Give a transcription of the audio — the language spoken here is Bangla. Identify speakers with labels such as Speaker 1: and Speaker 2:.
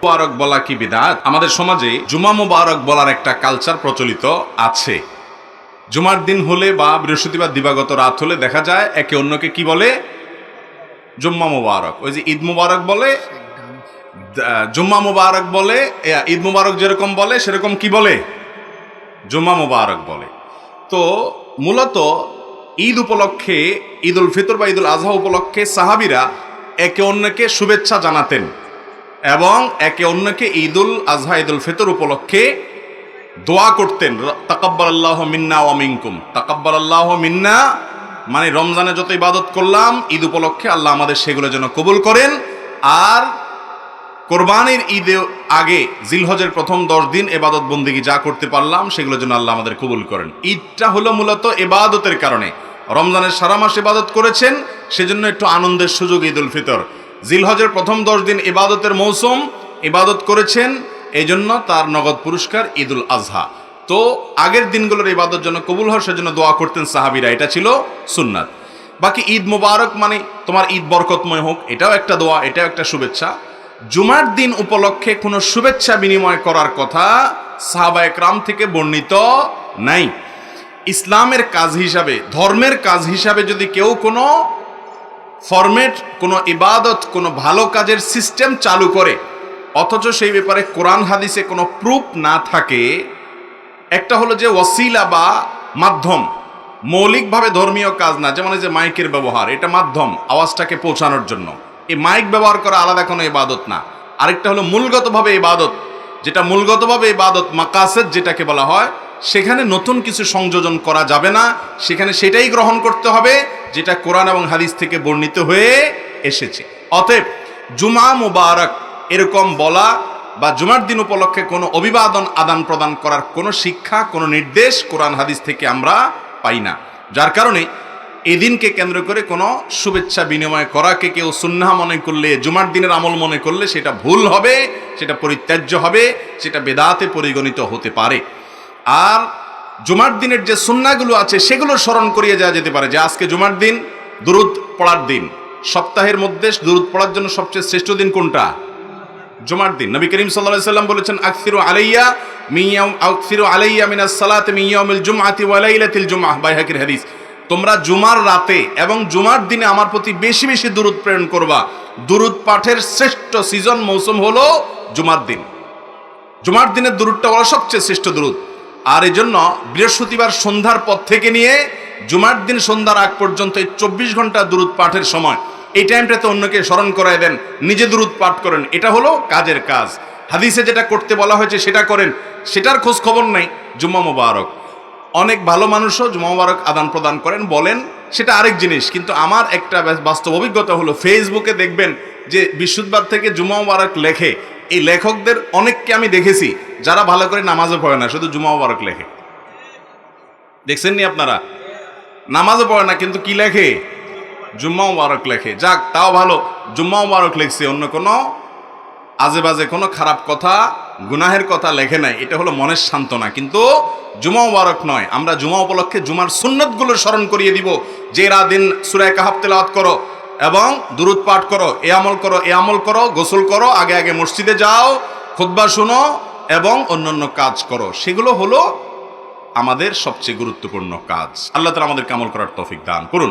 Speaker 1: মুবারক বলা কি বিদআত? আমাদের সমাজে জুমা মুবারক বলার একটা কালচার প্রচলিত আছে। জুমার দিন হলে বা বৃহস্পতিবার দিবাগত রাত হলে দেখা যায় একে অন্যকে কি বলে? জুম্মা মুবারক। ওই যে ঈদ মুবারক বলে, জুম্মা মুবারক বলে, ঈদ মুবারক যেরকম বলে সেরকম কি বলে? জুম্মা মুবারক বলে। তো মূলত ঈদ উপলক্ষে, ঈদ উল ফিতর বা ঈদ উল আজহা উপলক্ষে সাহাবীরা একে অন্যকে শুভেচ্ছা জানাতেন এবং একে অন্যকে ঈদ উল আজহা, ঈদ উল ফিতর উপলক্ষে দোয়া করতেন। তাকাব্বালাল্লাহু মিন্না ওয়া মিনকুম। তাকাব্বালাল্লাহু মিন্না মানে রমজানে যত ইবাদত করলাম, ঈদ উপলক্ষে আল্লাহ আমাদের সেগুলো যেন কবুল করেন। আর কোরবানির ঈদে আগে জিলহজের প্রথম 10 দিন ইবাদত বন্দেগী যা করতে পারলাম সেগুলো যেন আল্লাহ আমাদের কবুল করেন। ঈদটা হলো মূলত ইবাদতের কারণে। রমজানের সারা মাস ইবাদত করেছেন, সেজন্য একটু আনন্দের সুযোগ ঈদ উল ফিতর। জিলহজের প্রথম 10 দিন ইবাদতের মৌসুম, ইবাদত করেছেন, এই জন্য তার নগদ পুরস্কার ঈদ উল আজহা। তো আগের দিনগুলোর ইবাদত যেন কবুল হয় সেজন্য দোয়া করতেন সাহাবীরা, এটা ছিল সুন্নাত। বাকি ঈদ মুবারক মানে তোমার ঈদ বরকতময় হোক, এটাও একটা দোয়া, এটাও একটা শুভেচ্ছা। জুমার দিন উপলক্ষে কোনো শুভেচ্ছা বিনিময় করার কথা সাহাবা একরাম থেকে বর্ণিত নাই। ইসলামের কাজ হিসাবে, ধর্মের কাজ হিসাবে যদি কেউ কোনো ফরম্যাট, কোনো ইবাদত, কোনো ভালো কাজের সিস্টেম চালু করে অথচ সেই ব্যাপারে কোরআন হাদিসে কোনো প্রুফ না থাকে, একটা হলো যে ওয়াসিলা বা মাধ্যম, মৌলিকভাবে ধর্মীয় কাজ না, যেমন এই যে মাইকের ব্যবহার, এটা মাধ্যম আওয়াজটাকে পৌঁছানোর জন্য। এই মাইক ব্যবহার করা আলাদা কোনো ইবাদত না। আরেকটা হলো মূলগতভাবে ইবাদত, যেটা মূলগতভাবে ইবাদত মাকাসেদ যেটাকে বলা হয়, সেখানে নতুন কিছু সংযোজন করা যাবে না, সেখানে সেটাই গ্রহণ করতে হবে যেটা কোরআন এবং হাদিস থেকে বর্ণিত হয়ে এসেছে। অতএব জুমা মুবারক এরকম বলা বা জুমার দিন উপলক্ষে কোনো অভিবাদন আদান প্রদান করার কোনো শিক্ষা, কোনো নির্দেশ কোরআন হাদিস থেকে আমরা পাই না। যার কারণে এই দিনকে কেন্দ্র করে কোনো শুভেচ্ছা বিনিময় করাকে কেউ সুন্নাহ মনে করলে, জুমার দিনের আমল মনে করলে সেটা ভুল হবে, সেটা পরিত্যাজ্য হবে, সেটা বেদাতে পরিগণিত হতে পারে। আর জুমার দিনের যে সুন্নাহগুলো আছে সেগুলো স্মরণ করিয়ে যাওয়া যেতে পারে, যে আজকে জুমার দিন, দুরুদ পড়ার দিন। সপ্তাহের মধ্যে দুরুদ পড়ার জন্য সবচেয়ে শ্রেষ্ঠ দিন কোনটা? জুমার দিন। নবী করিম সাল্লাল্লাহু আলাইহি ওয়াসাল্লাম বলেছেন, আকসিরু আলাইয়া মিনাস সালাতি মিন ইয়াউমিল জুমআতি ওয়া লাইলাতিল জুমআহ, বাইহাকির হাদিস। তোমরা জুমার রাতে এবং জুমার দিনে আমার প্রতি বেশি বেশি দুরুদ প্রেরণ করবা। দুরুদ পাঠের শ্রেষ্ঠ সিজন, মৌসুম হলো জুমার দিন। জুমার দিনের দুরুদটা হলো সবচেয়ে শ্রেষ্ঠ দুরুদ। আর এই জন্য বৃহস্পতিবার সন্ধ্যার পর থেকে নিয়ে জুমার দিন সন্ধ্যার আগ পর্যন্ত এই 24 ঘন্টা দুরুদ পাঠের সময়, এই টাইমটাতে অন্যকে স্মরণ করায় দেন, নিজে দুরুদ পাঠ করেন। এটা হলো কাজের কাজ। হাদিসে যেটা করতে বলা হয়েছে সেটা করেন, সেটার খোঁজ খবর নাই। জুম্মা মুবারক, অনেক ভালো মানুষও জুম্মা মুবারক আদান প্রদান করেন, বলেন, সেটা আরেক জিনিস। কিন্তু আমার একটা বাস্তব অভিজ্ঞতা হলো, ফেসবুকে দেখবেন যে বৃহস্পতিবার থেকে জুম্মা মুবারক লেখে, এই লেখকদের অনেককে আমি দেখেছি যারা ভালো করে নামাজও পড়ে না, শুধু জুম্মা মুবারক লেখে। দেখছেন নি আপনারা? নামাজও পড়ে না কিন্তু কি লেখে? জুম্মা মুবারক লেখে। যাক, তাও ভালো, জুম্মা মুবারক লেখছে, অন্য কোনো আজে বাজে কোনো খারাপ কথা, গুনাহের কথা লেখে নাই। এটা হলো মনের সান্ত্বনা, কিন্তু জুম্মা মুবারক নয়। আমরা জুমা উপলক্ষে জুমার সুন্নতগুলো স্মরণ করিয়ে দিব, যে এরা দিন সূরা কাহাফ তেলাওয়াত করো এবং দুরুদ পাঠ করো, এ আমল করো, এ আমল করো, গোসল করো, আগে আগে মসজিদে যাও, খুতবা শুনো এবং অন্যান্য কাজ করো। সেগুলো হলো আমাদের সবচেয়ে গুরুত্বপূর্ণ কাজ। আল্লাহ তাআলা আমাদেরকে আমল করার তৌফিক দান করুন।